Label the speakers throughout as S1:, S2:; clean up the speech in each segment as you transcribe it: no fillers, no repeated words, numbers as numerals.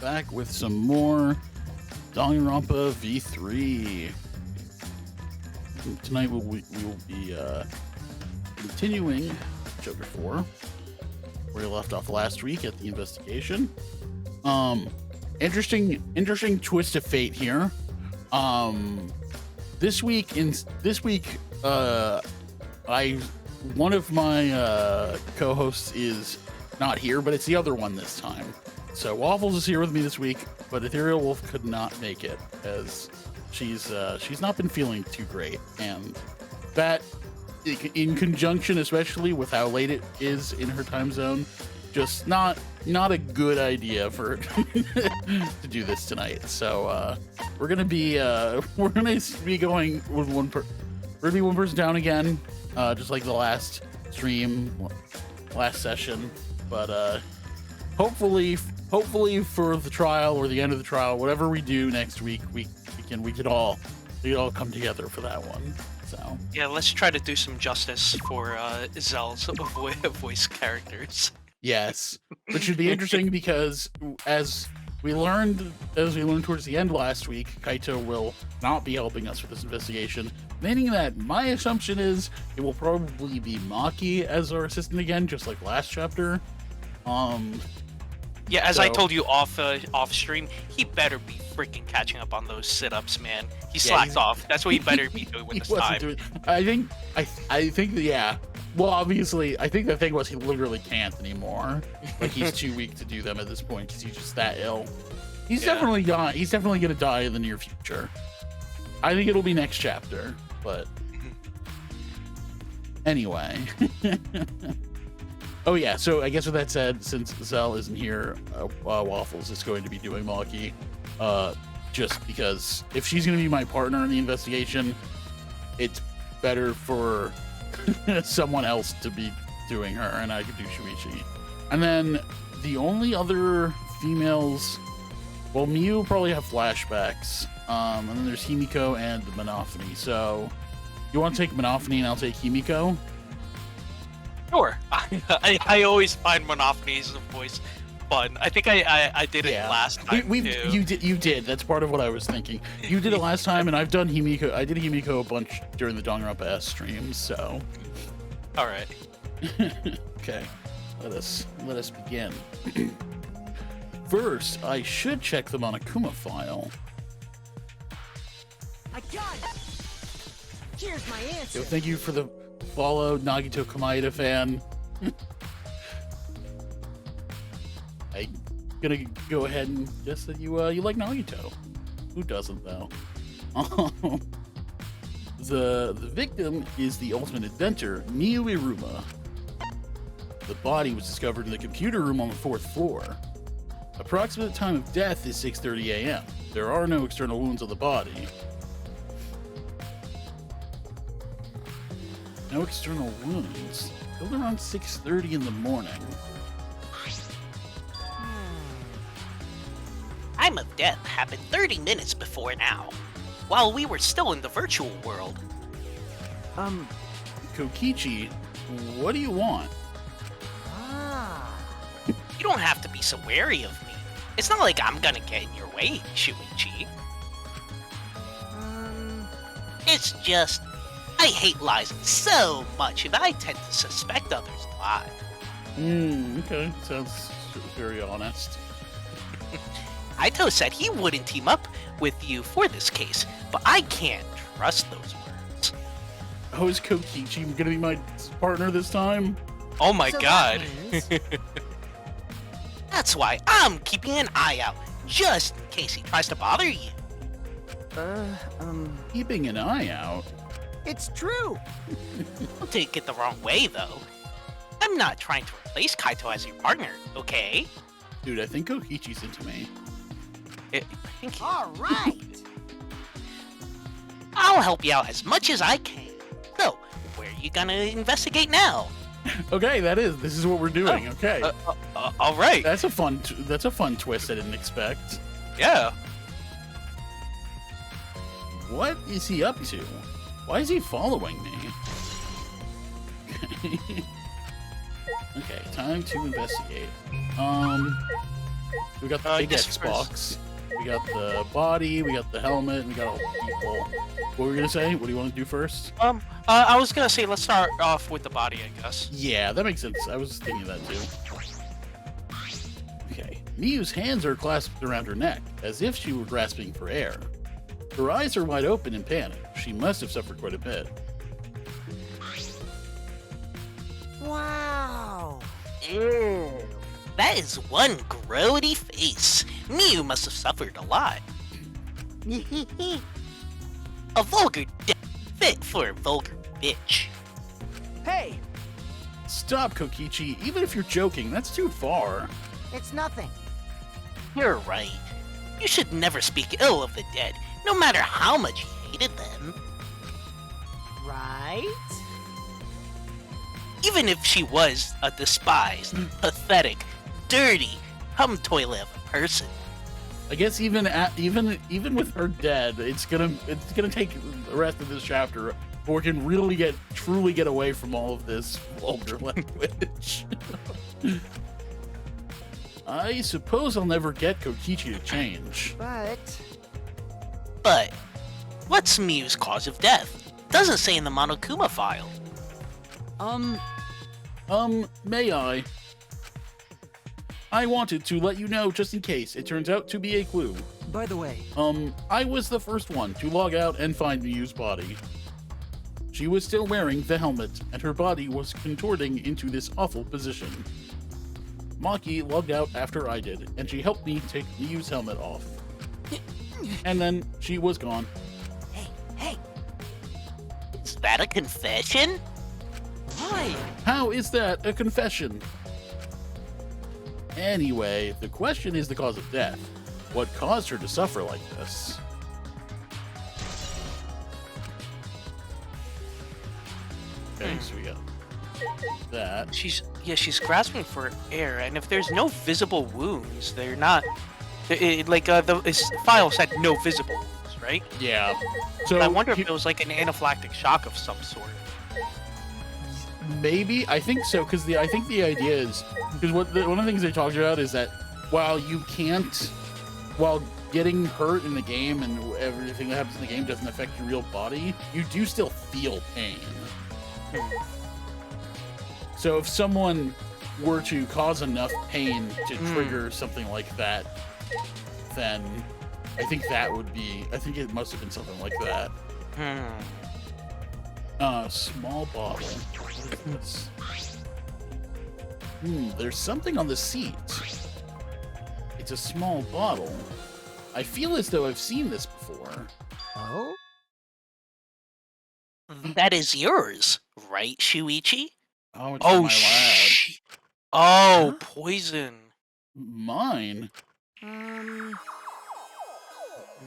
S1: back with some more Danganronpa V3. Tonight we will be continuing Chapter 4, where we left off last week at the investigation. Interesting twist of fate here. This week, one of my co-hosts is not here, but it's the other one this time. So Waffles is here with me this week, but EtherealXWolf could not make it as she's not been feeling too great, and that, in conjunction especially with how late it is in her time zone, just not a good idea for her to do this tonight. So we're gonna be going with one person down again, just like the last session. But hopefully for the trial or the end of the trial, whatever we do next week, we could all come together for that one. So
S2: yeah, let's try to do some justice for Zell's voice characters.
S1: Yes, which should be interesting because as we learned towards the end last week, Kaito will not be helping us with this investigation, meaning that my assumption is it will probably be Maki as our assistant again, just like last chapter.
S2: Yeah, as I told you off stream, he better be freaking catching up on those sit-ups, man. He slacked off. That's what he better be doing with this time.
S1: I think yeah. Well, obviously, I think the thing was he literally can't anymore. Like, he's too weak to do them at this point because he's just that ill. He's definitely gone. He's definitely gonna die in the near future. I think it'll be next chapter, but anyway. Oh yeah, so I guess with that said, since Zell isn't here, Waffles is going to be doing Maki, just because if she's going to be my partner in the investigation, it's better for someone else to be doing her, and I could do Shuichi. And then the only other females, well, Miu will probably have flashbacks, and then there's Himiko and Monophony. So you want to take Monophony and I'll take Himiko?
S2: Sure. I always find Monophony's voice fun. I think I did it last time too.
S1: You did. That's part of what I was thinking. You did it last time, and I've done Himiko. I did Himiko a bunch during the Danganronpa S streams. So,
S2: all right.
S1: Okay, let us begin. First, I should check the Monokuma file.
S3: I got it. Here's my answer.
S1: Yo, thank you for the follow, Nagito Kamaeda fan. I'm gonna go ahead and guess that you like Nagito. Who doesn't, though? The victim is the ultimate inventor, Miu Iruma. The body was discovered in the computer room on the 4th floor. Approximate time of death is 6:30 a.m. There are no external wounds on the body. No external wounds. Killed around 6:30 in the morning.
S4: Time of death happened 30 minutes before now, while we were still in the virtual world.
S1: Kokichi, what do you want?
S4: You don't have to be so wary of me. It's not like I'm gonna get in your way, Shuichi. It's just, I hate lies so much, and I tend to suspect others lie.
S1: Okay. Sounds very honest.
S4: Aito said he wouldn't team up with you for this case, but I can't trust those words.
S1: Oh, is Kokichi gonna be my partner this time?
S2: Oh my god.
S4: That's why I'm keeping an eye out, just in case he tries to bother you.
S1: Keeping an eye out?
S3: It's true.
S4: Don't take it the wrong way, though. I'm not trying to replace Kaito as your partner, okay?
S1: Dude, I think Kokichi's into me.
S4: Thank you.
S3: All right.
S4: I'll help you out as much as I can. So, where are you gonna investigate now?
S1: Okay, this is what we're doing. Okay.
S2: All right.
S1: That's a fun twist I didn't expect.
S2: Yeah.
S1: What is he up to? Why is he following me? Okay, time to investigate. We got the big Xbox. We got the body. We got the helmet. And we got all the people. What were we gonna say? What do you want to do first?
S2: I was gonna say let's start off with the body, I guess.
S1: Yeah, that makes sense. I was thinking that too. Okay. Miyu's hands are clasped around her neck, as if she were grasping for air. Her eyes are wide open in panic. She must have suffered quite a bit.
S3: Wow.
S4: Ew. That is one grody face. Miyu must have suffered a lot. A vulgar death fit for a vulgar bitch.
S3: Hey,
S1: Stop, Kokichi. Even if you're joking, that's too far.
S3: it's nothing.
S4: You're right. You should never speak ill of the dead, no matter how much you hated them.
S3: Right?
S4: Even if she was a despised, pathetic, dirty, hum toilet of a person.
S1: I guess even with her dead, it's gonna take the rest of this chapter before we can really truly get away from all of this vulgar language. I suppose I'll never get Kokichi to change.
S3: But
S4: What's Miyu's cause of death? Doesn't say in the Monokuma file.
S1: May I? I wanted to let you know just in case it turns out to be a clue.
S3: by the way,
S1: I was the first one to log out and find Miyu's body. She was still wearing the helmet, and her body was contorting into this awful position. Maki logged out after I did, and she helped me take Miyu's helmet off. And then she was gone.
S3: hey,
S4: Is that a confession?
S3: why?
S1: How is that a confession? Anyway, the question is the cause of death. What caused her to suffer like this? Okay, so we got that.
S2: She's grasping for air, and if there's no visible wounds, they're not. This file said no visible wounds, right?
S1: Yeah. So
S2: I wonder if it was like an anaphylactic shock of some sort.
S1: Maybe, I think so, because I think the idea is because one of the things they talked about is that while getting hurt in the game and everything that happens in the game doesn't affect your real body, you do still feel pain. So if someone were to cause enough pain to trigger something like that, then I think it must have been something like that. Small bottle. What is this? There's something on the seat. It's a small bottle. I feel as though I've seen this before.
S3: Oh?
S4: That is yours, right, Shuichi?
S1: Oh, it's in my lab.
S2: Oh,
S3: Huh?
S2: poison.
S1: Mine?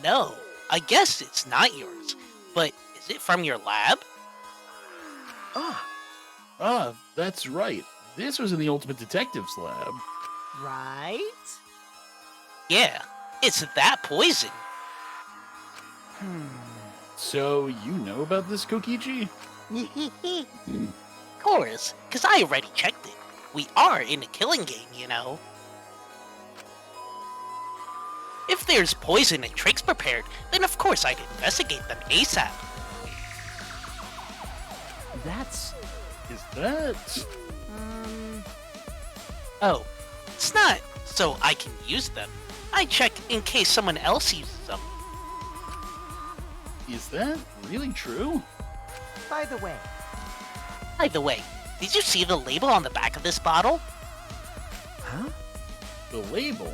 S4: No, I guess it's not yours. But is it from your lab?
S1: That's right. This was in the Ultimate Detective's lab.
S3: Right?
S4: Yeah, it's that poison.
S1: So you know about this, Kokichi?
S4: Of course, because I already checked it. We are in a killing game, you know. If there's poison and tricks prepared, then of course I'd investigate them ASAP.
S1: Is that...
S4: Oh, it's not so I can use them. I check in case someone else uses them.
S1: Is that really true?
S3: By the way,
S4: By the way, did you see the label on the back of this bottle?
S3: huh?
S1: The label?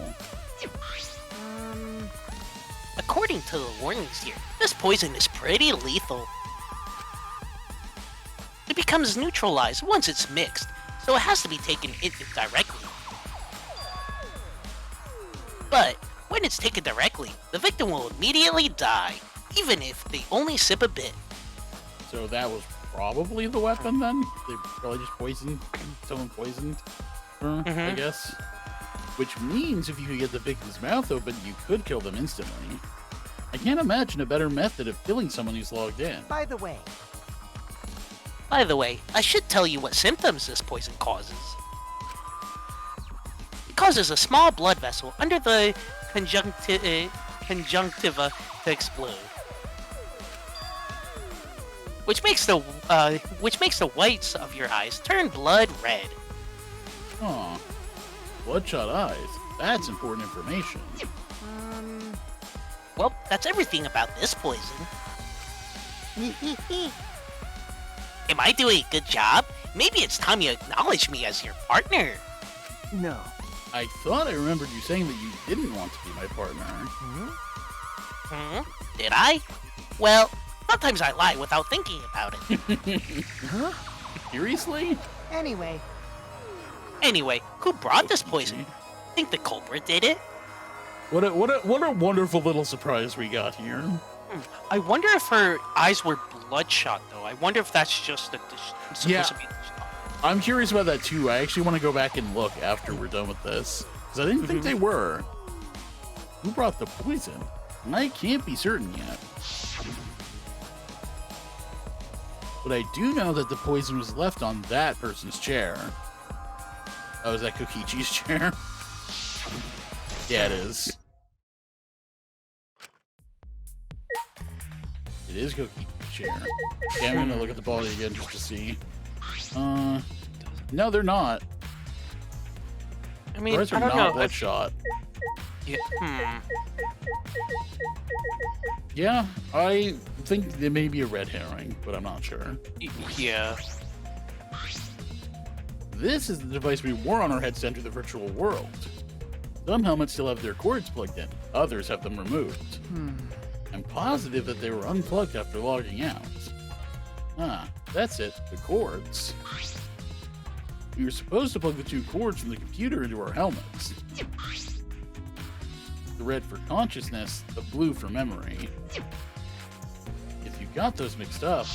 S4: According to the warnings here, this poison is pretty lethal. It becomes neutralized once it's mixed, so it has to be taken in directly. But when it's taken directly, the victim will immediately die, even if they only sip a bit.
S1: So that was probably the weapon then? They probably just poisoned her, I guess. Which means if you could get the victim's mouth open, you could kill them instantly. I can't imagine a better method of killing someone who's logged in.
S3: By the way,
S4: By the way, I should tell you what symptoms this poison causes. It causes a small blood vessel under the conjunctiva to explode, which makes the whites of your eyes turn blood red.
S1: Huh. Bloodshot eyes. That's important information.
S4: Well, that's everything about this poison. Am I doing a good job? Maybe it's time you acknowledge me as your partner.
S3: No.
S1: I thought I remembered you saying that you didn't want to be my partner.
S4: Did I? Well, sometimes I lie without thinking about it.
S3: Huh?
S1: Seriously?
S3: Anyway.
S4: Anyway, who brought this poison? Think the culprit did it?
S1: What a wonderful little surprise we got here.
S4: I wonder if her eyes were bloodshot, though. I wonder if that's just supposed to be.
S1: I'm curious about that too. I actually want to go back and look after we're done with this, because I didn't think they were. Who brought the poison? I can't be certain yet. But I do know that the poison was left on that person's chair. Oh, is that Kokichi's chair? Yeah, it is. It is Kokichi's chair. Okay, I'm gonna look at the body again just to see. No, they're not.
S4: I mean,
S1: I don't know. Bloodshot.
S4: Yeah.
S1: Yeah, I think there may be a red herring, but I'm not sure.
S4: Yeah.
S1: This is the device we wore on our heads to enter the virtual world. Some helmets still have their cords plugged in. Others have them removed. I'm positive that they were unplugged after logging out. Ah, that's it. The cords. We were supposed to plug the two cords from the computer into our helmets. The red for consciousness, the blue for memory. If you got those mixed up...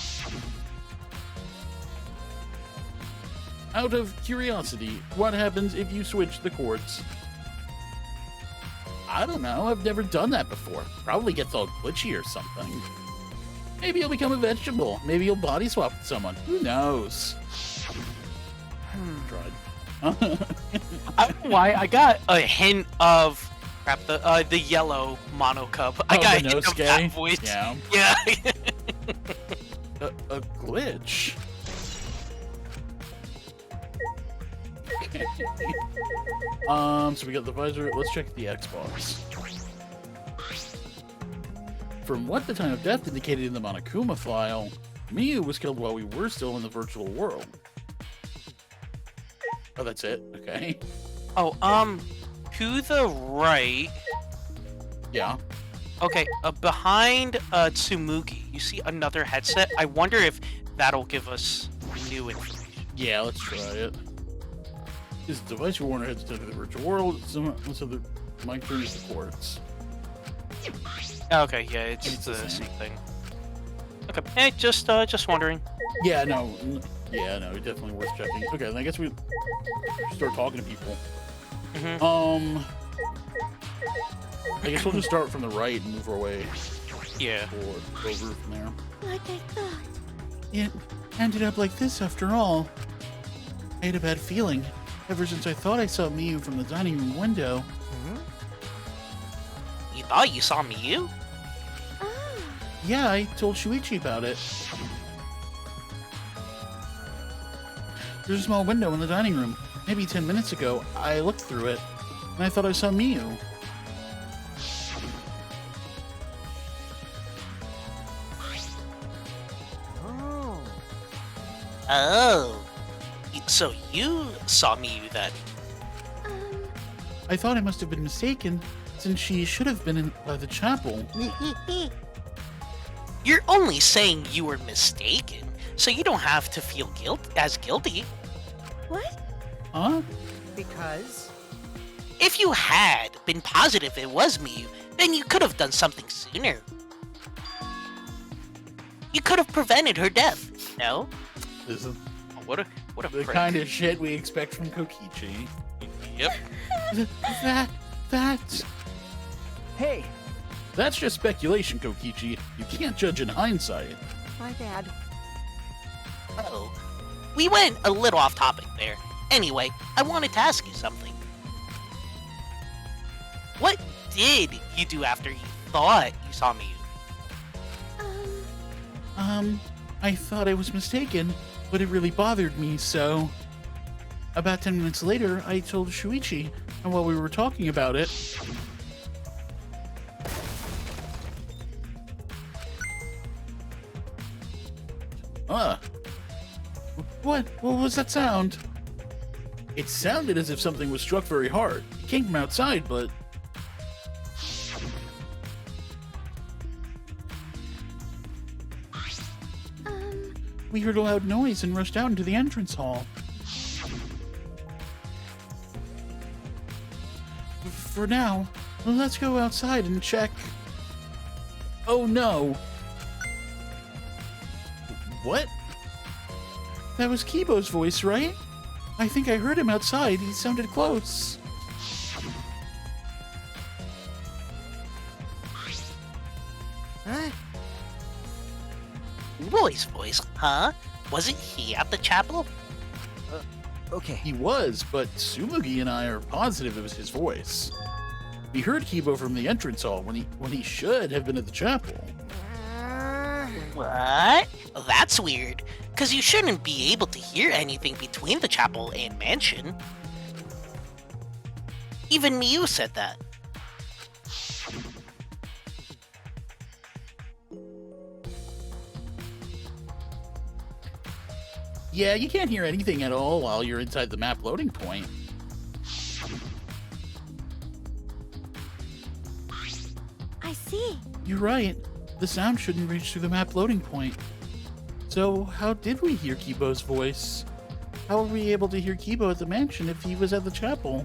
S1: Out of curiosity, what happens if you switch the cords? I don't know, I've never done that before. Probably gets all glitchy or something. Maybe you'll become a vegetable. Maybe you'll body swap with someone. Who knows? Tried.
S4: Why? I got a hint of the yellow mono cup. I got a hint of that voice.
S1: Yeah.
S4: Yeah.
S1: a glitch. Okay. So we got the visor. Let's check the Xbox. From what the time of death indicated in the Monokuma file, Miyu was killed while we were still in the virtual world. Oh, that's it? Okay.
S4: Oh, to the right.
S1: Yeah.
S4: Okay, behind Tsumugi, you see another headset. I wonder if that'll give us new information.
S1: Yeah, let's try it. This device will warn our heads to the virtual world. So the mic turns the cords.
S4: Okay, yeah, it's the same thing. Okay, hey, just wondering.
S1: Yeah, no, definitely worth checking. Okay, then I guess we start talking to people. I guess we'll just start from the right and move our way.
S4: Yeah.
S1: Over from there.
S5: Like I thought.
S1: It ended up like this after all. I had a bad feeling ever since I thought I saw Miyu from the dining room window.
S4: You thought you saw Miyu?
S1: Yeah, I told Shuichi about it. There's a small window in the dining room. Maybe 10 minutes ago, I looked through it, and I thought I saw Miyu.
S4: Oh. So you saw Miyu then?
S1: I thought I must have been mistaken, since she should have been by the chapel.
S4: You're only saying you were mistaken, so you don't have to feel guilty.
S5: What?
S1: Huh?
S3: Because?
S4: If you had been positive it was Miyu, then you could have done something sooner. You could have prevented her death, no?
S1: This is
S4: What a
S1: the
S4: prick.
S1: kind of shit we expect from Kokichi.
S4: Yep.
S1: That's...
S3: Hey,
S1: That's just speculation, Kokichi. You can't judge in hindsight.
S3: my bad.
S4: Oh. We went a little off topic there. Anyway, I wanted to ask you something. did you do after you thought you saw me?
S1: I thought I was mistaken, but it really bothered me, so... About 10 minutes later, I told Shuichi, and while we were talking about it... What was that sound? It sounded as if something was struck very hard. It came from outside, but... We heard a loud noise and rushed out into the entrance hall. For now, let's go outside and check. Oh no! What? That was Kibo's voice, right? I think I heard him outside. He sounded close.
S3: Huh?
S4: Roy's voice, huh? Wasn't he at the chapel?
S3: Okay.
S1: He was, but Tsumugi and I are positive it was his voice. We heard Kibo from the entrance hall when he should have been at the chapel.
S4: What? That's weird, because you shouldn't be able to hear anything between the chapel and mansion. Even Miyu said that.
S1: Yeah, you can't hear anything at all while you're inside the map loading point.
S5: I see.
S1: You're right. The sound shouldn't reach through the map loading point. So, how did we hear Kibo's voice? How were we able to hear Kibo at the mansion if he was at the chapel?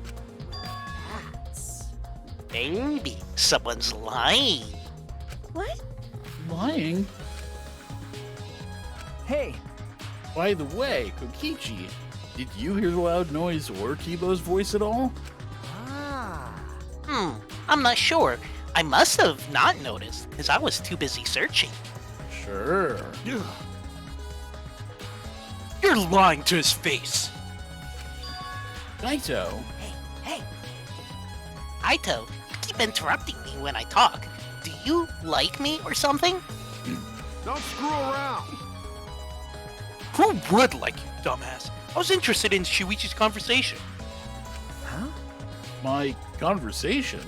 S3: That's...
S4: Maybe someone's lying.
S5: What?
S1: Lying?
S3: Hey,
S1: By the way, Kokichi, did you hear the loud noise or Kibo's voice at all?
S4: I'm not sure. I must have not noticed, because I was too busy searching.
S1: Sure.
S2: You're lying to his face.
S1: Kaito,
S3: hey,
S4: Aito, you keep interrupting me when I talk. Do you like me or something?
S6: Don't screw around.
S2: Who would like you, dumbass? I was interested in Shuichi's conversation.
S3: huh?
S1: my conversation?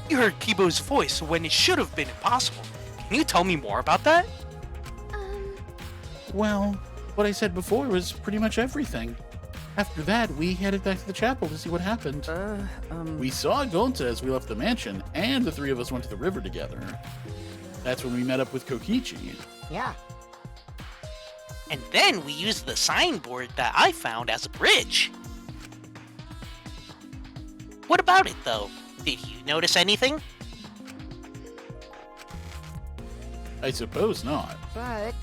S2: You heard Kibo's voice when it should have been impossible. Can you tell me more about that?
S1: Well, what I said before was pretty much everything. After that, we headed back to the chapel to see what happened. We saw Gonta as we left the mansion, and the three of us went to the river together. That's when we met up with Kokichi.
S3: Yeah.
S4: And then we used the signboard that I found as a bridge. What about it, though? Did you notice anything?
S1: I suppose not.
S3: But...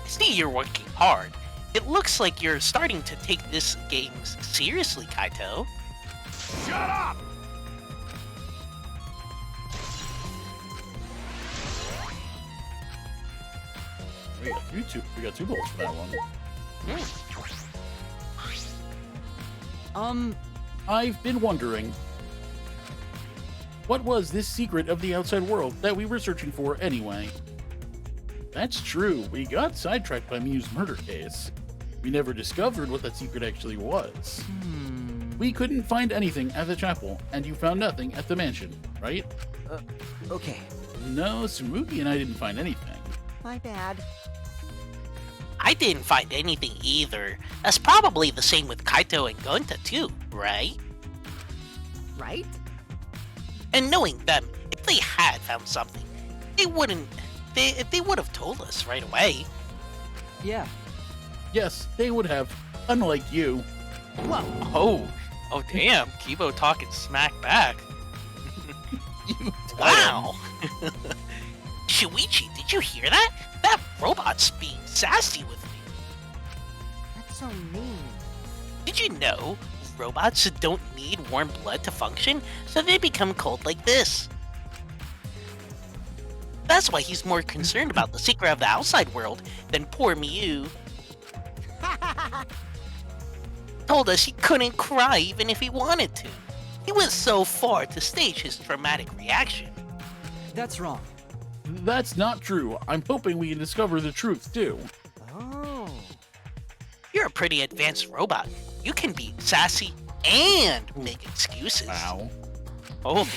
S4: I see you're working hard. It looks like you're starting to take this game seriously, Kaito.
S6: Shut up!
S1: We got two bolts for that one. I've been wondering, what was this secret of the outside world that we were searching for anyway? That's true, we got sidetracked by Miyu's murder case. We never discovered what that secret actually was. We couldn't find anything at the chapel, and you found nothing at the mansion, right?
S3: Okay.
S1: No, Tsumugi and I didn't find anything.
S3: My bad.
S4: I didn't find anything either. That's probably the same with Kaito and Gonta too, right?
S3: Right?
S4: And knowing them, if they had found something, they would have told us right away.
S3: Yeah.
S1: Yes, they would have, unlike you.
S2: Oh damn, Kibo talking smack back.
S1: You
S4: Wow! Shuichi, did you hear that? That robot's being sassy with me.
S3: That's so mean.
S4: Did you know robots don't need warm blood to function, so they become cold like this? That's why he's more concerned about the secret of the outside world than poor Miyu. Told us he couldn't cry even if he wanted to. He went so far to stage his traumatic reaction.
S3: That's wrong.
S1: That's not true. I'm hoping we can discover the truth, too.
S3: Oh.
S4: You're a pretty advanced robot. You can be sassy and make excuses.
S1: Wow.
S2: Holy,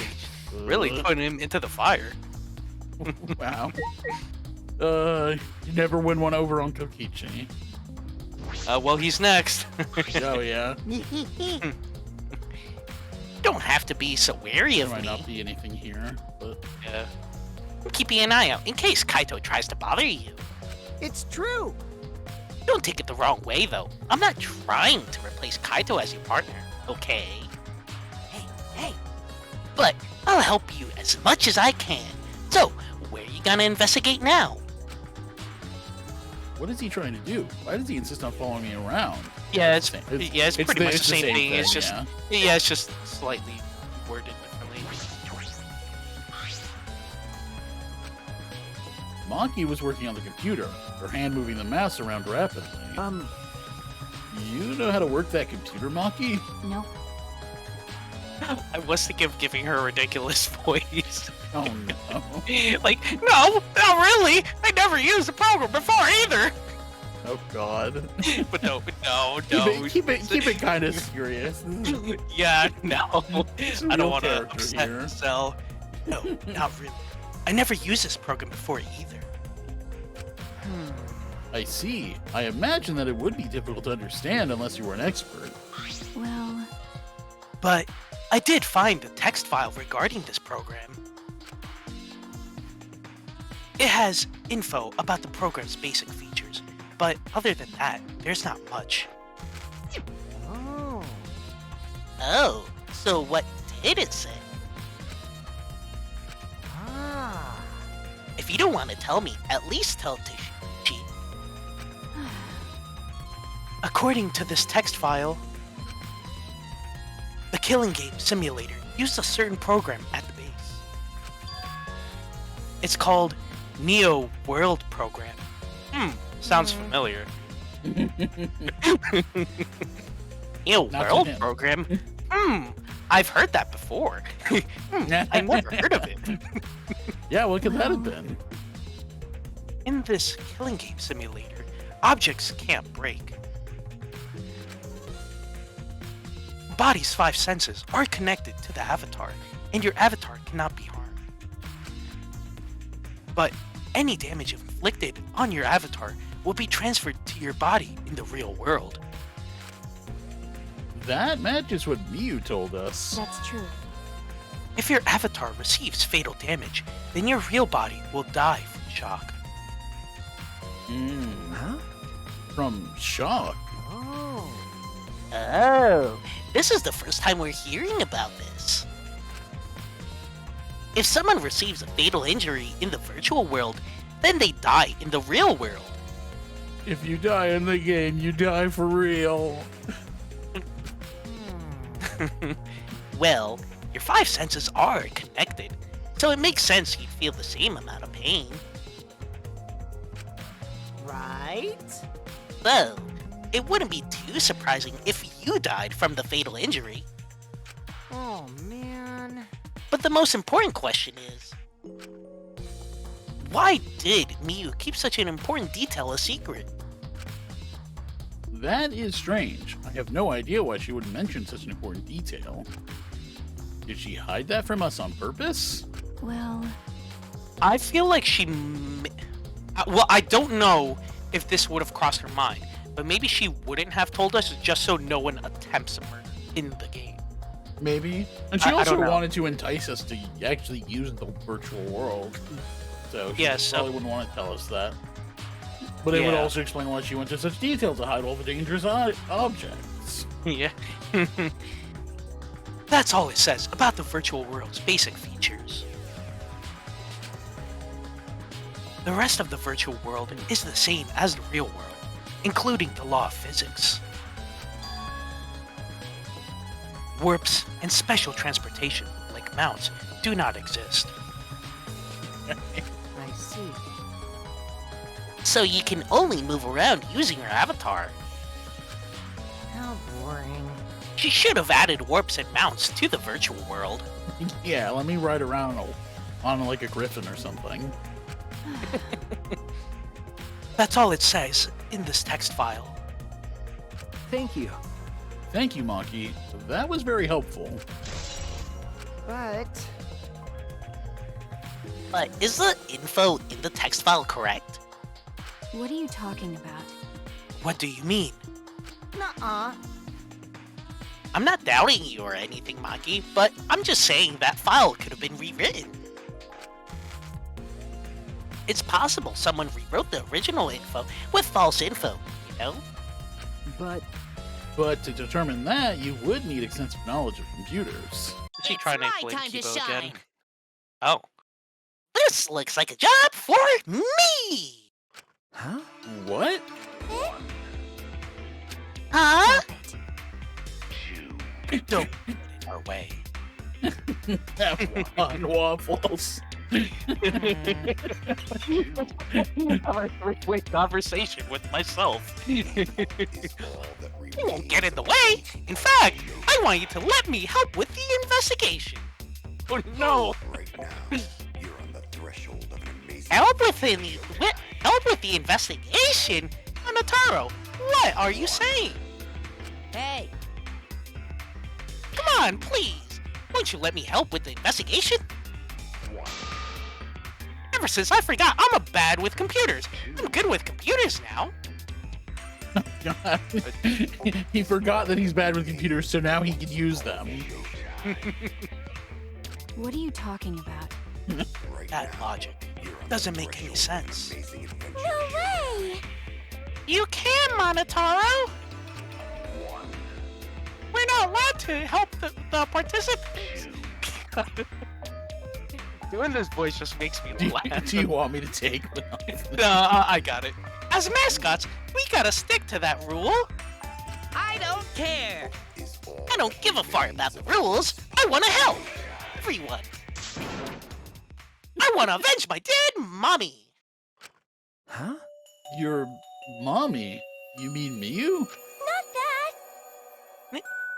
S2: really putting him into the fire.
S1: Wow. You never win one over on Kokichi.
S2: Well, he's next.
S1: Oh, yeah.
S4: Don't have to be so wary
S1: There
S4: of
S1: might
S4: me.
S1: not be anything here, but...
S2: Yeah.
S4: I'm keeping an eye out in case Kaito tries to bother you.
S3: It's true.
S4: Don't take it the wrong way, though. I'm not trying to replace Kaito as your partner, okay? Hey. But I'll help you as much as I can. So, where you gonna investigate now?
S1: What is he trying to do? Why does he insist on following me around?
S2: Yeah, it's
S1: It's-
S2: pretty much the same thing. It's just
S1: yeah.
S2: it's just slightly worded differently.
S1: Maki was working on the computer, her hand moving the mouse around rapidly. You know how to work that computer, Maki?
S5: No.
S2: I was thinking of giving her a ridiculous voice.
S1: Oh no.
S2: Like, no, not really. I never used the program before either.
S1: Oh god.
S2: But no.
S1: Keep it kind of serious.
S2: Yeah, no.
S1: It's a
S2: I
S1: real
S2: don't want to
S1: character
S2: upset
S1: here.
S2: Cell.
S4: No, not really. I never used this program before either.
S1: I see. I imagine that it would be difficult to understand unless you were an expert.
S5: Well,
S4: But I did find the text file regarding this program. It has info about the program's basic features, but other than that, there's not much.
S3: Oh.
S4: Oh, so what did it say?
S3: Ah.
S4: If you don't want to tell me, at least tell Kokichi. According to this text file, the killing game simulator used a certain program at the base. It's called Neo World Program.
S2: Sounds familiar.
S4: Neo
S1: Not to
S4: World
S1: him.
S4: Program? I've heard that before. I never heard of it.
S1: Yeah, what could that have been?
S4: In this killing game simulator, objects can't break. Body's 5 senses are connected to the avatar, and your avatar cannot be harmed. But any damage inflicted on your avatar will be transferred to your body in the real world.
S1: That matches what Miyu told us.
S5: that's true.
S4: If your avatar receives fatal damage, then your real body will die from shock.
S3: Huh?
S1: From shock.
S3: Oh.
S4: Oh, this is the first time we're hearing about this. If someone receives a fatal injury in the virtual world, then they die in the real world.
S1: If you die in the game, you die for real.
S4: Well, your 5 senses are connected, so it makes sense you'd feel the same amount of pain.
S3: Right?
S4: Well, it wouldn't be too surprising if you died from the fatal injury.
S3: Oh, man.
S4: But the most important question is, why did Miyu keep such an important detail a secret?
S1: That is strange. I have no idea why she would mention such an important detail. Did she hide that from us on purpose?
S5: Well,
S2: I feel like well, I don't know if this would have crossed her mind, but maybe she wouldn't have told us just so no one attempts a murder in the game.
S1: Maybe. And she
S2: I
S1: also
S2: don't know.
S1: wanted to entice us to actually use the virtual world. So she
S2: Yeah, so-
S1: probably wouldn't want to tell us that. But it would
S2: Yeah.
S1: also explain why she went to such detail to hide all the dangerous objects.
S2: Yeah.
S4: That's all it says about the virtual world's basic features. The rest of the virtual world is the same as the real world, including the law of physics. Warps and special transportation, like mounts, do not exist.
S3: I see.
S4: So you can only move around using your avatar.
S3: How boring.
S4: She should have added warps and mounts to the virtual world.
S1: Yeah, let me ride around on like a griffin or something.
S2: That's all it says in this text file.
S7: Thank you.
S1: Thank you, Monkey. That was very helpful.
S7: But
S4: But is the info in the text file correct?
S5: What are you talking about?
S2: What do you mean?
S3: Nuh-uh.
S4: I'm not doubting you or anything, Maki, but I'm just saying that file could have been rewritten. It's possible someone rewrote the original info with false info, you know?
S1: But to determine that, you would need extensive knowledge of computers.
S2: Is she
S3: It's
S2: trying to
S3: my
S2: blame
S3: time to
S2: Kibo
S3: shine.
S2: again? Oh.
S4: This looks like a job for me!
S7: huh?
S1: What?
S4: Huh?
S2: Don't get in our way.
S1: Have one, Waffles.
S2: Have a three-way conversation with myself. You won't get in the way. In fact, I want you to let me help with the investigation. Oh no!
S4: Help with the investigation? Anataro, what are you saying?
S3: Hey,
S4: Come on, please. Won't you let me help with the investigation? Ever since I forgot I'm bad with computers. I'm good with computers now.
S1: He forgot that he's bad with computers, so now he can use them.
S5: What are you talking about?
S2: That logic doesn't make any sense.
S5: No way!
S4: You can, Monotaro.
S2: We're not allowed to help the participants. Doing this voice just makes me laugh.
S1: Do you want me to take them?
S2: No, I got it.
S4: As mascots, we gotta stick to that rule.
S3: I don't care.
S4: I don't give a fart about the rules. I wanna help everyone. I wanna avenge my dead mommy.
S7: Huh?
S1: Your mommy? You mean Miyu?
S5: Not that!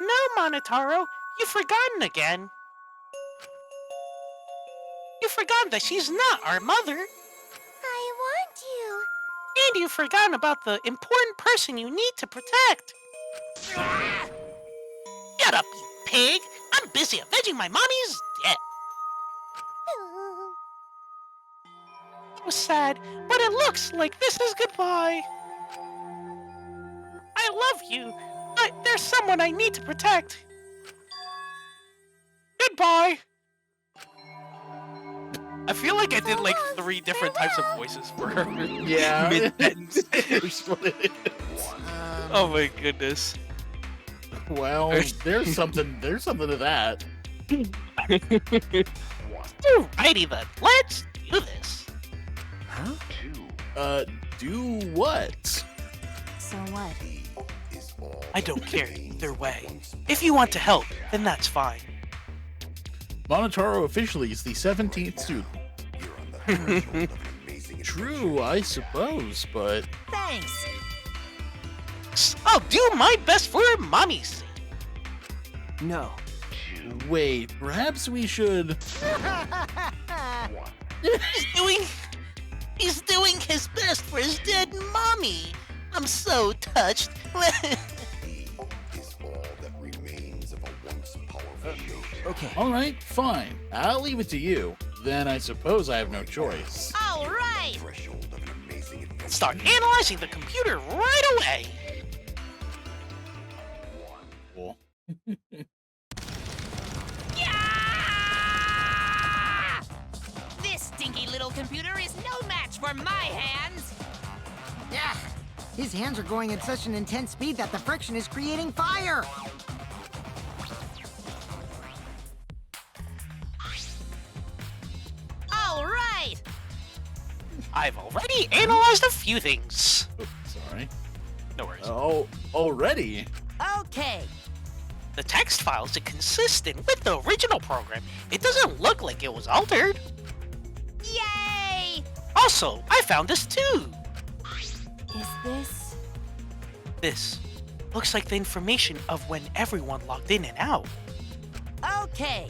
S4: No, Monotaro, you've forgotten again. You've forgotten that she's not our mother.
S5: I want you!
S4: And you've forgotten about the important person you need to protect. Shut up, you pig! I'm busy avenging my mommy's death. It was sad, but it looks like this is goodbye. I love you, but there's someone I need to protect. Goodbye.
S2: I feel like I did like 3 different types of voices for her.
S1: Yeah.
S2: Mid-sentence.
S1: Here's what it is.
S2: Oh my goodness.
S1: Well, there's something to that.
S4: Alrighty then, let's do this.
S7: Huh?
S1: Do what?
S5: So what?
S2: I don't care either way. If you want to help, then that's fine.
S1: Monotaro officially is the 17th student. True, I suppose, but
S3: Thanks.
S4: I'll do my best for mommy's sake.
S7: No.
S1: wait, perhaps we should...
S4: He's doing his best for his dead mommy. I'm so touched.
S7: Okay.
S1: Alright, fine. I'll leave it to you. Then I suppose I have no choice.
S3: All right.
S4: Start analyzing the computer right away.
S1: Cool.
S3: Yeah! This stinky little computer is no match for my hands.
S8: Yeah, his hands are going at such an intense speed that the friction is creating fire.
S3: All right.
S4: I've already analyzed a few things.
S1: Oops, sorry.
S2: No worries.
S1: Oh, already?
S3: Okay.
S4: The text files are consistent with the original program. It doesn't look like it was altered.
S3: Yay!
S4: Also, I found this too.
S5: Is this...
S2: This
S4: looks like the information of when everyone logged in and out.
S3: Okay.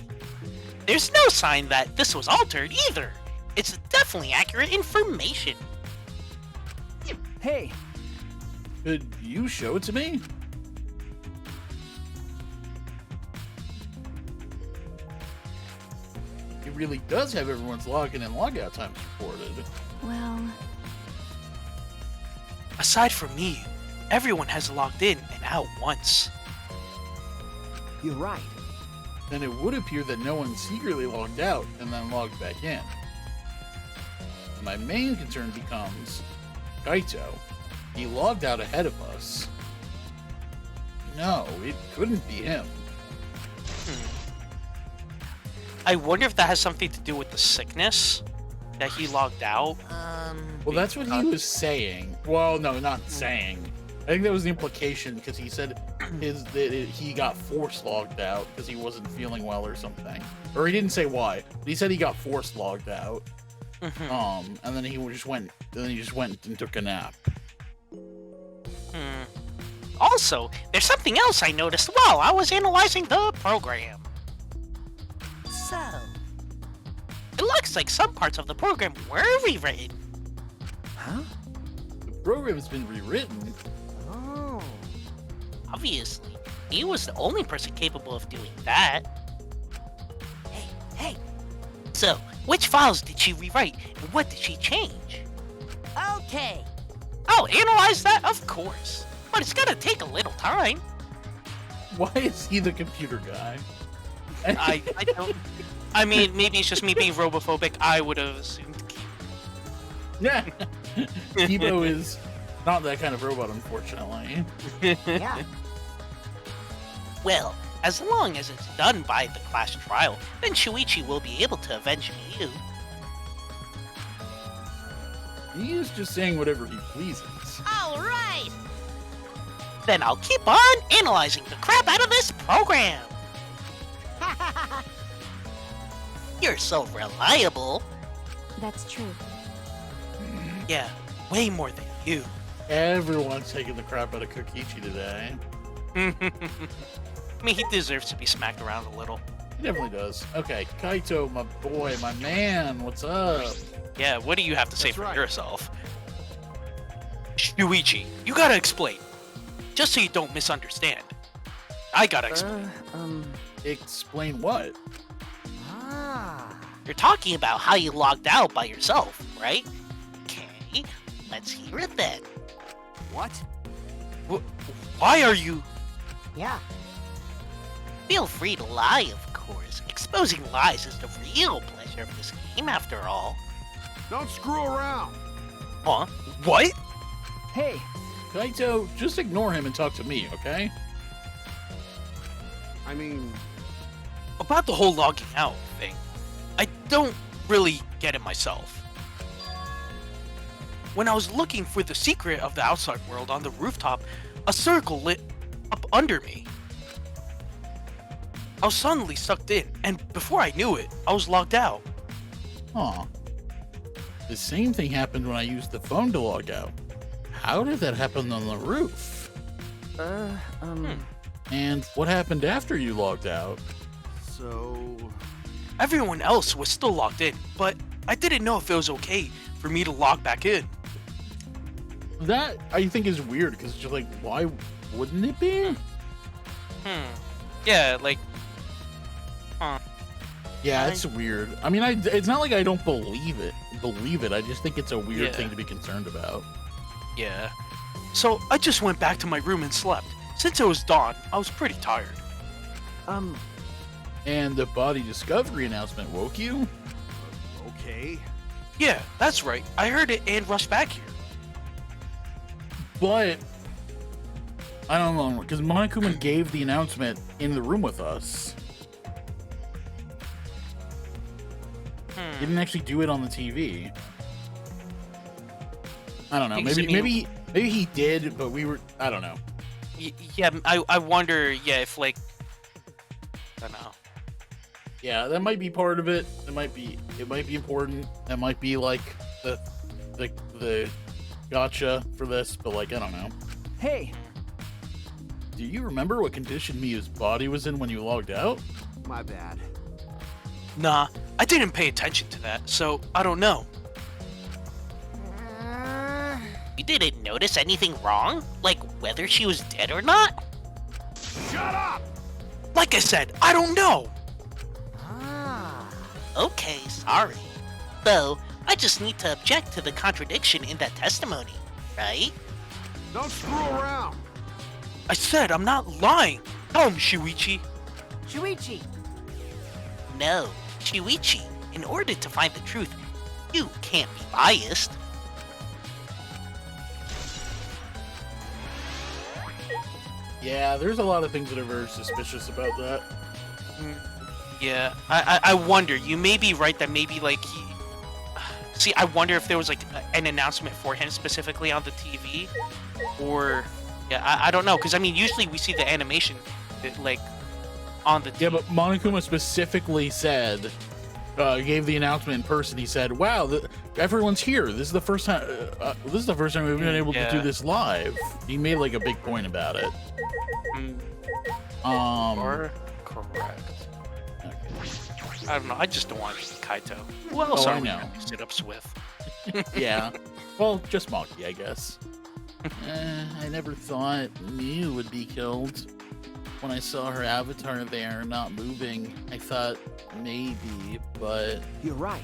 S4: There's no sign that this was altered either. It's definitely accurate information.
S7: Hey,
S1: Could you show it to me? It really does have everyone's login and logout times reported.
S5: Well,
S4: Aside from me, everyone has logged in and out once.
S7: you're right.
S1: Then it would appear that no one secretly logged out and then logged back in. My main concern becomes Kaito. He logged out ahead of us. No, it couldn't be him.
S4: I wonder if that has something to do with the sickness that he logged out.
S1: Well, that's what he was saying. Well, no, not saying. I think that was the implication because he said he got force logged out because he wasn't feeling well or something. Or he didn't say why. But he said he got force logged out. And then he just went. And took a nap.
S4: Also, there's something else I noticed while I was analyzing the program.
S3: So,
S4: It looks like some parts of the program were rewritten.
S7: Huh?
S1: The program's been rewritten.
S8: Oh.
S4: Obviously, he was the only person capable of doing that.
S3: hey.
S4: So, which files did she rewrite, and what did she change?
S3: Okay.
S4: I'll analyze that, of course, but it's gonna take a little time.
S1: Why is he the computer guy?
S4: I don't. I mean, maybe it's just me being robophobic. I would have assumed.
S1: Yeah. Kibo is not that kind of robot, unfortunately.
S8: Yeah.
S4: Well, as long as it's done by the class trial, then Shuichi will be able to avenge you.
S1: He is just saying whatever he pleases.
S3: All right.
S4: Then I'll keep on analyzing the crap out of this program. You're so reliable.
S5: that's true.
S4: Yeah, way more than you.
S1: Everyone's taking the crap out of Kokichi today.
S4: I mean, he deserves to be smacked around a little.
S1: He definitely does. Okay, Kaito, my boy, my man, what's up?
S4: Yeah, what do you have to say
S6: That's
S4: for
S6: right.
S4: yourself? Shuichi, you gotta explain. Just so you don't misunderstand. I gotta explain.
S1: Explain what?
S8: Ah.
S4: You're talking about how you logged out by yourself, right? Okay, let's hear it then.
S7: What?
S4: Why are you...
S8: Yeah.
S4: Feel free to lie, of course. Exposing lies is the real pleasure of this game, after all.
S6: Don't screw around.
S4: Huh? What?
S7: Hey,
S1: Kaito, just ignore him and talk to me, okay?
S6: I mean,
S4: About the whole logging out thing, I don't really get it myself. When I was looking for the secret of the outside world on the rooftop, a circle lit up under me. I was suddenly sucked in, and before I knew it, I was logged out.
S1: Aw. The same thing happened when I used the phone to log out. How did that happen on the roof? And what happened after you logged out?
S6: so
S4: Everyone else was still logged in, but I didn't know if it was okay for me to log back in.
S1: That, I think, is weird, because it's just like, why wouldn't it be?
S4: Yeah, like...
S1: Yeah, it's weird. I mean, it's not like I don't believe it. I just think it's a weird
S4: Yeah.
S1: thing to be concerned about.
S4: Yeah. So I just went back to my room and slept. Since it was dawn, I was pretty tired.
S1: And the body discovery announcement woke you?
S6: okay.
S4: Yeah, that's right. I heard it and rushed back here.
S1: But I don't know, because Monokuma gave the announcement in the room with us. He didn't actually do it on the TV. I don't know.
S4: Because, I
S1: Maybe
S4: mean-
S1: he did, but we were. I don't know.
S4: Yeah, I wonder, yeah, if like... I don't know.
S1: Yeah, that might be part of it. It might be important. That might be like the gotcha for this, but like I don't know.
S7: hey,
S1: Do you remember what condition Miu's body was in when you logged out?
S6: My bad.
S2: Nah, I didn't pay attention to that, so I don't know.
S4: You didn't notice anything wrong? Like whether she was dead or not?
S6: Shut up!
S2: Like I said, I don't know.
S4: Okay, sorry. Though, I just need to object to the contradiction in that testimony, right?
S6: Don't screw around.
S2: I said I'm not lying. Tell him, Shuichi.
S8: Shuichi,
S4: No, Shuichi, in order to find the truth, you can't be biased.
S1: Yeah, there's a lot of things that are very suspicious about that.
S2: Yeah, I wonder. You may be right that maybe like he. See, I wonder if there was like an announcement for him specifically on the TV, or yeah, I don't know. Because I mean, usually we see the animation that, like on the TV.
S1: Yeah, but Monokuma specifically said, gave the announcement in person. He said, "Wow, everyone's here. This is the first time. This is the first time we've been able to do this live." He made like a big point about it.
S2: Or correct. I don't know. I just don't want to be Kaito. Who else are we gonna do sit-ups with?
S1: Yeah. Well, just Maki, I guess. I never thought Miu would be killed. When I saw her avatar there, not moving, I thought maybe, but
S7: You're right.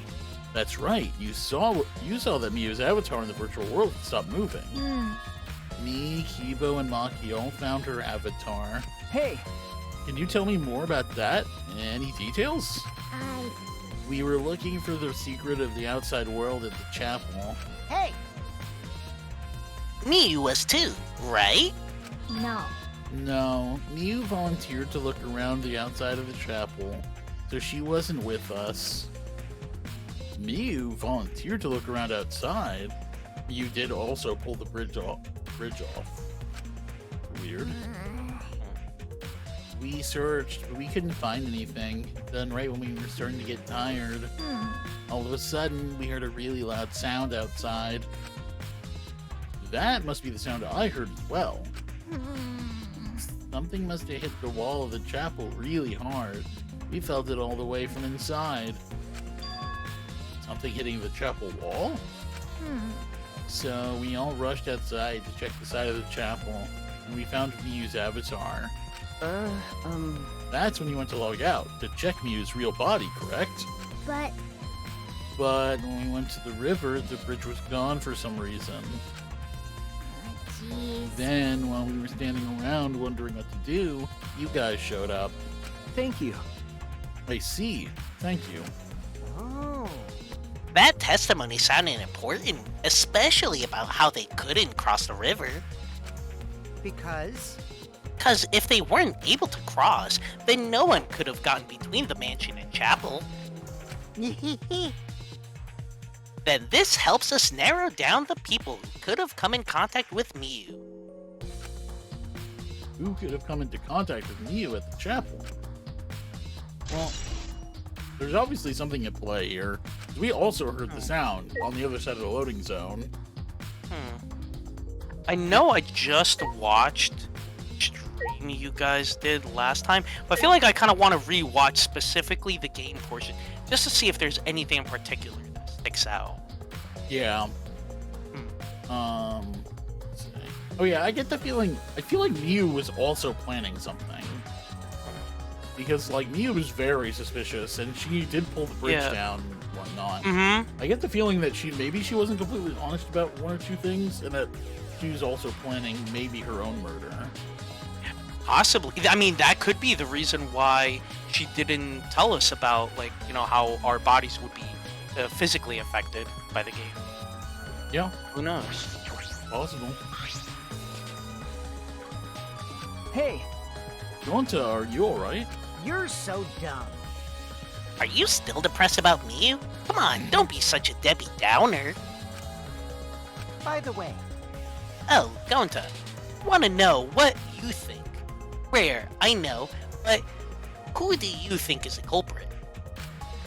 S1: that's right. You saw that Miu's avatar in the virtual world stopped moving. Me, Kibo, and Maki all found her avatar.
S7: Hey,
S1: Can you tell me more about that? Any details? We were looking for the secret of the outside world at the chapel.
S8: hey,
S4: Miu was too, right?
S5: No.
S1: No, Miu volunteered to look around the outside of the chapel, so she wasn't with us. Miu volunteered to look around outside. Miu did also pull the bridge off. Weird. We searched, but we couldn't find anything. Then right when we were starting to get tired, all of a sudden we heard a really loud sound outside. That must be the sound I heard as well. Something must have hit the wall of the chapel really hard. We felt it all the way from inside. Something hitting the chapel wall? So we all rushed outside to check the side of the chapel, and we found Miu's avatar. That's when you went to log out, to check Miu's real body, correct?
S5: But
S1: But when we went to the river, the bridge was gone for some reason.
S5: jeez.
S1: Then, while we were standing around wondering what to do, you guys showed up.
S7: thank you.
S1: I see. Thank you.
S8: oh,
S4: That testimony sounded important, especially about how they couldn't cross the river.
S8: because
S4: Because if they weren't able to cross, then no one could have gotten between the mansion and chapel. Then this helps us narrow down the people who could have come in contact with Miu.
S1: Who could have come into contact with Miu at the chapel? Well, there's obviously something at play here. We also heard the sound on the other side of the loading zone.
S2: I know I just watched stream you guys did last time, but I feel like I kind of want to rewatch specifically the game portion just to see if there's anything in particular that sticks out.
S1: Yeah. Let's see. Oh yeah, I get the feeling. I feel like Miu was also planning something. Because like Miu was very suspicious, and she did pull the bridge
S2: Yeah.
S1: down and whatnot.
S2: Mm-hmm.
S1: I get the feeling that maybe she wasn't completely honest about one or two things, and that she was also planning maybe her own murder.
S2: Possibly. I mean, that could be the reason why she didn't tell us about, like, you know, how our bodies would be physically affected by the game.
S1: Yeah,
S2: Who knows?
S1: possible.
S7: Hey,
S1: Gonta, are you alright?
S8: you're so dumb.
S4: Are you still depressed about Miu? Come on, don't be such a Debbie Downer.
S8: By the way,
S4: Oh, Gonta, want to know what you think. Rare, I know, but who do you think is the culprit?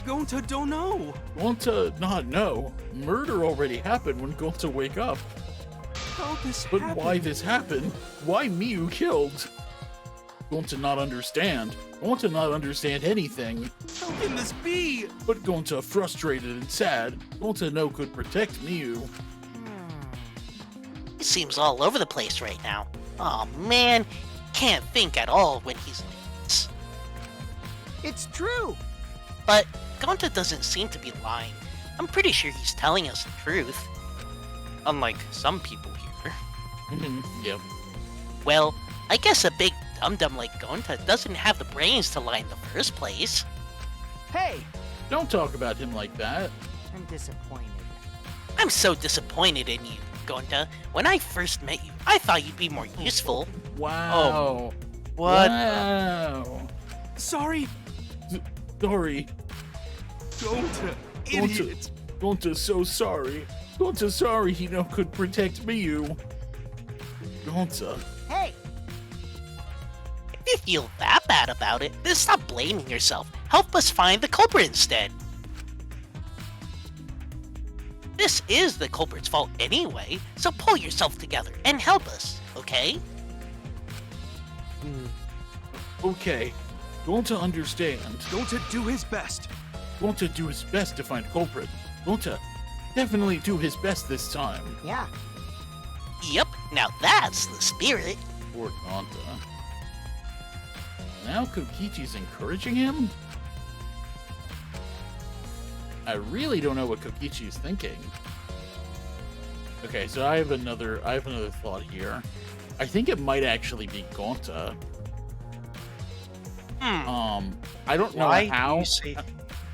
S6: Gonta don't know.
S1: Gonta not know. Murder already happened when Gonta wake up.
S6: How this
S1: But
S6: happened?
S1: why this happened? Why Miu killed? going to not understand, going to not understand anything,
S6: How can this be?
S1: but going to frustrated and sad, going to know could protect Mew.
S4: He seems all over the place right now. Aw, man. Can't think at all when he's like this.
S8: It's true.
S4: But Gonta doesn't seem to be lying. I'm pretty sure he's telling us the truth. Unlike some people here.
S1: Yep.
S4: Well, I guess a big dum-dum like Gonta doesn't have the brains to lie in the first place.
S7: Hey,
S1: Don't talk about him like that.
S8: I'm disappointed.
S4: I'm so disappointed in you, Gonta. When I first met you, I thought you'd be more useful.
S1: Wow.
S2: What?
S1: Wow.
S6: Sorry,
S1: Sorry.
S6: Gonta, idiot.
S1: Gonta so sorry. Gonta sorry he no could protect Mew. Gonta.
S8: Hey,
S4: If you feel that bad about it, then stop blaming yourself. Help us find the culprit instead. This is the culprit's fault anyway, so pull yourself together and help us, okay?
S1: Okay. Gonta understand.
S6: Gonta do his best.
S1: Gonta do his best to find culprit. Gonta definitely do his best this time.
S8: yeah.
S4: Yep, now that's the spirit.
S1: Poor Gonta. Now Kokichi's encouraging him? I really don't know what Kokichi is thinking. Okay, so I have another thought here. I think it might actually be Gonta. I don't know
S2: Why do
S1: how.
S2: you say-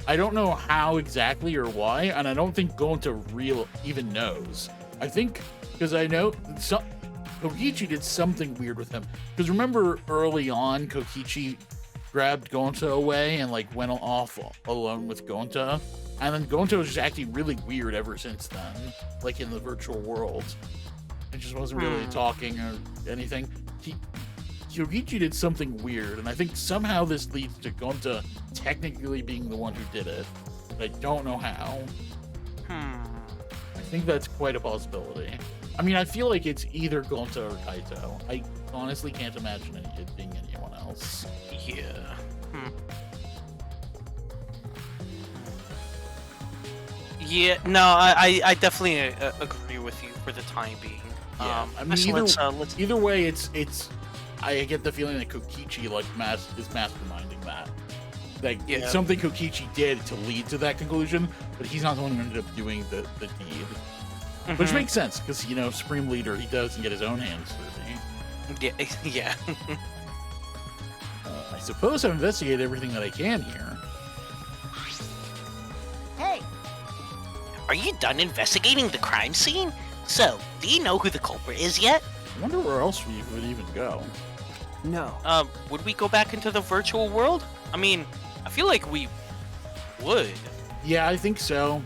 S1: I don't know how exactly or why, and I don't think Gonta even knows. I think because I know Kokichi did something weird with him. Because remember early on, Kokichi grabbed Gonta away and like went off alone with Gonta, and then Gonta was just acting really weird ever since then, like in the virtual world. It just wasn't really talking or anything. Kokichi did something weird, and I think somehow this leads to Gonta technically being the one who did it. But I don't know how. I think that's quite a possibility. I mean, I feel like it's either Gonta or Kaito. I honestly can't imagine it being anyone else.
S2: Yeah. Yeah, no, I definitely agree with you for the time being.
S1: Yeah, I mean,
S2: so let's
S1: either way, it's. I get the feeling that Kokichi is masterminding that. Like
S2: Yeah.
S1: it's something Kokichi did to lead to that conclusion, but he's not the one who ended up doing the deed. Which makes sense because Supreme Leader, he doesn't get his own hands dirty.
S2: yeah.
S1: I suppose I've investigated everything that I can here.
S8: Hey,
S4: Are you done investigating the crime scene? So, do you know who the culprit is yet?
S1: I wonder where else we would even go.
S7: no.
S2: Would we go back into the virtual world? I mean, I feel like we would.
S1: Yeah, I think so.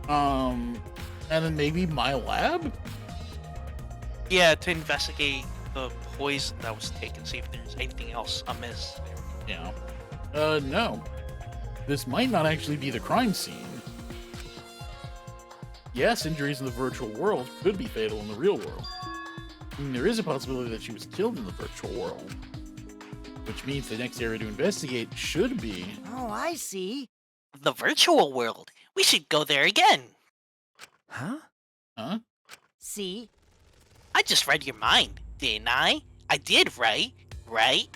S1: And then maybe my lab?
S2: Yeah, to investigate the poison that was taken, see if there's anything else amiss there.
S1: Yeah. No. This might not actually be the crime scene. Yes, injuries in the virtual world could be fatal in the real world. I mean, there is a possibility that she was killed in the virtual world. Which means the next area to investigate should be...
S8: oh, I see.
S4: The virtual world. We should go there again.
S7: Huh?
S1: Huh?
S8: See?
S4: I just read your mind, didn't I? I did, right? Right?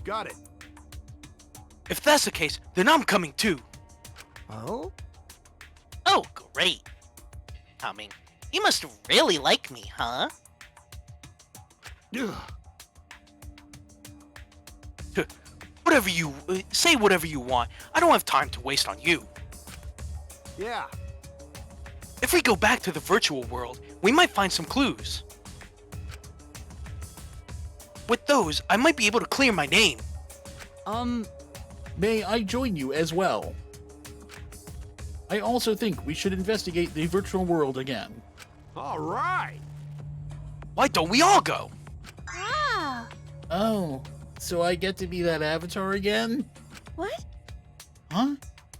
S6: Got it.
S2: If that's the case, then I'm coming too.
S8: Oh?
S4: Oh, great. Coming. You must really like me, huh?
S6: Ugh.
S2: Whatever you say, whatever you want. I don't have time to waste on you.
S6: Yeah.
S2: If we go back to the virtual world, we might find some clues. With those, I might be able to clear my name.
S1: May I join you as well? I also think we should investigate the virtual world again.
S6: All right.
S2: Why don't we all go?
S5: Ah!
S1: Oh, so I get to be that avatar again?
S5: What?
S1: Huh?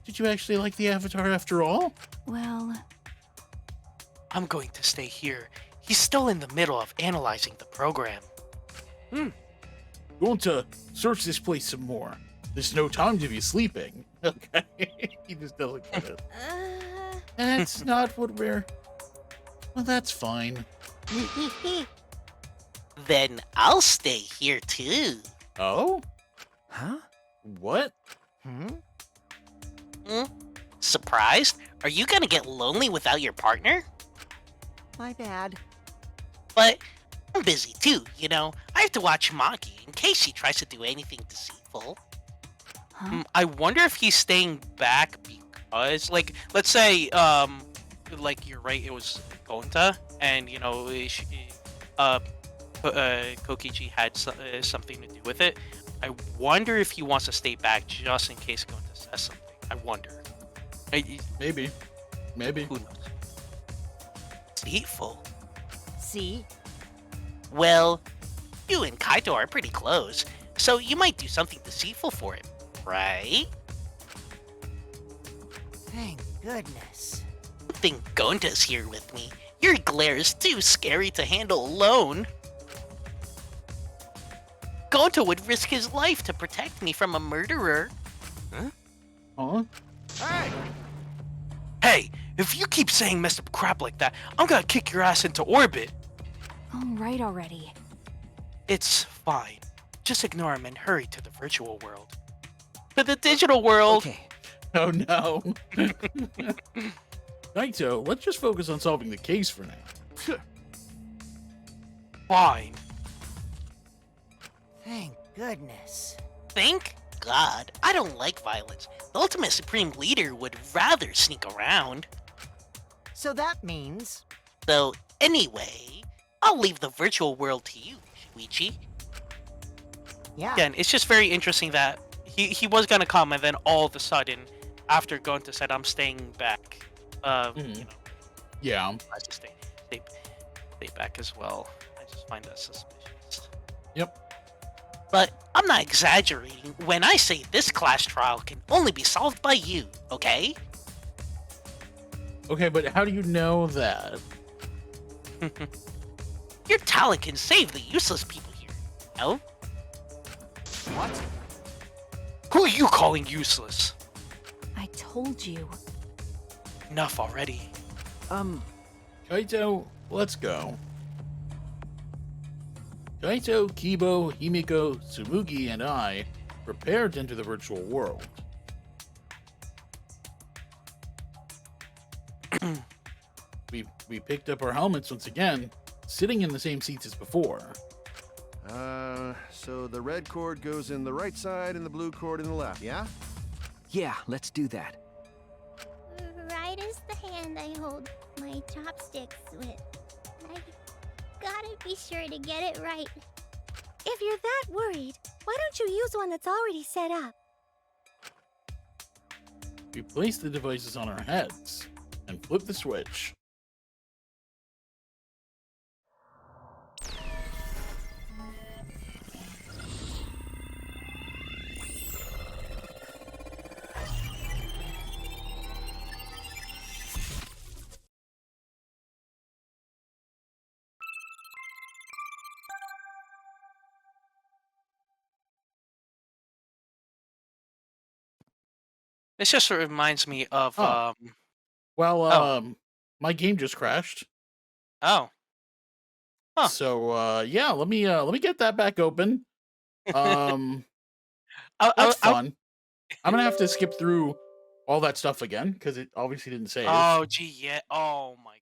S1: Did you actually like the avatar after all?
S5: Well,
S2: I'm going to stay here. He's still in the middle of analyzing the program.
S1: Going to search this place some more. There's no time to be sleeping. Okay. He just doesn't get it. That's not what we're. Well, that's fine.
S4: Then I'll stay here too.
S1: Oh?
S7: Huh?
S1: What?
S8: Hmm?
S4: Surprised? Are you gonna get lonely without your partner?
S8: My bad.
S4: But I'm busy too, you know. I have to watch Maki in case she tries to do anything deceitful.
S5: Huh?
S2: I wonder if he's staying back because, like, let's say, like you're right, it was Gonta, and you know, Kokichi had something to do with it. I wonder if he wants to stay back just in case Gonta says something. I wonder.
S1: Maybe.
S2: Who knows?
S4: Deceitful.
S8: See?
S4: Well, you and Kaito are pretty close, so you might do something deceitful for him, right?
S8: Thank goodness.
S4: I think Gonta's here with me. Your glare is too scary to handle alone. Gonta would risk his life to protect me from a murderer.
S1: Huh?
S6: Hey!
S2: Hey, if you keep saying messed up crap like that, I'm gonna kick your ass into orbit.
S5: All right already.
S2: It's fine. Just ignore him and hurry to the virtual world. To the digital world.
S7: Okay.
S1: Oh no. Naito, let's just focus on solving the case for now.
S2: Fine.
S8: Thank goodness.
S4: Thank God. I don't like violence. The ultimate supreme leader would rather sneak around.
S8: So that means.
S4: So, anyway, I'll leave the virtual world to you, Shuichi.
S8: Yeah.
S2: Again, it's just very interesting that he was gonna come and then all of a sudden, after Gonta said, "I'm staying back," you know,
S1: Yeah.
S2: I just stay back as well. I just find that suspicious.
S1: Yep.
S4: But I'm not exaggerating when I say this class trial can only be solved by you, okay?
S1: Okay, but how do you know that?
S4: Your talent can save the useless people here, no?
S6: What?
S2: Who are you calling useless?
S5: I told you.
S2: Enough already.
S1: Kaito, let's go. Kaito, Kibo, Himiko, Tsumugi, and I prepared to enter the virtual world. we picked up our helmets once again, sitting in the same seats as before.
S6: So the red cord goes in the right side and the blue cord in the left, yeah?
S7: Yeah, let's do that.
S9: Right as the hand I hold my chopsticks with. I gotta be sure to get it right.
S5: If you're that worried, why don't you use one that's already set up?
S1: We place the devices on our heads and flip the switch.
S2: This just reminds me of
S1: Oh. Well,
S2: Oh.
S1: my game just crashed.
S2: oh. Huh.
S1: So yeah, let me get that back open.
S2: I,
S1: That's
S2: I,
S1: fun. I'm gonna have to skip through all that stuff again because it obviously didn't save.
S2: oh gee, yeah. Oh my